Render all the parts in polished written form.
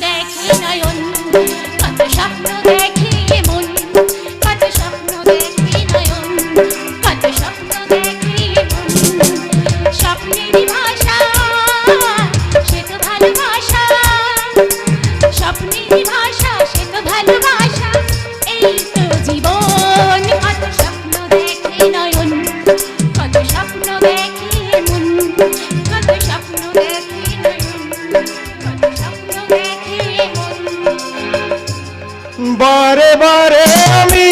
দেখে নয়ন, কত স্বপ্ন দেখে মন, কত স্বপ্ন দেখে নয়ন, কত স্বপ্ন দেখে মন। স্বপ্নেরই ভাষা সে তো ভালোবাসা, স্বপ্নেরই ভাষা সে তো ভালোবাসা, এই তো জীবন। কত স্বপ্ন দেখে নয়ন, কত স্বপ্ন দেখে মন, কত স্বপ্ন দেখে নয়ন, কত স্বপ্ন দেখে মন। বারে বারে আমি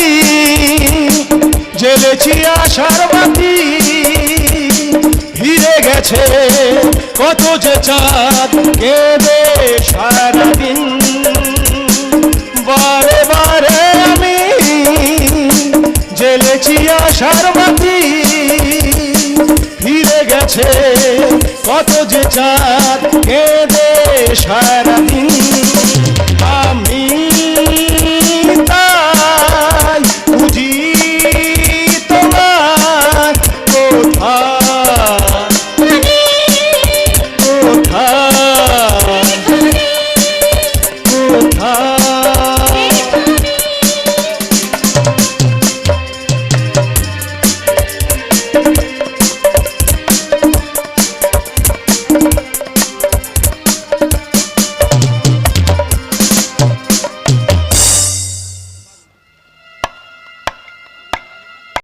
জ্বেলেছি আশার বাতি, ফিরে গেছে কত যে চাঁদ কেঁদে সারাদিন। বারে বারে আমি জ্বেলেছি আশার বাতি, ফিরে গেছে কত যে চাঁদ কেঁদে সারাদিন।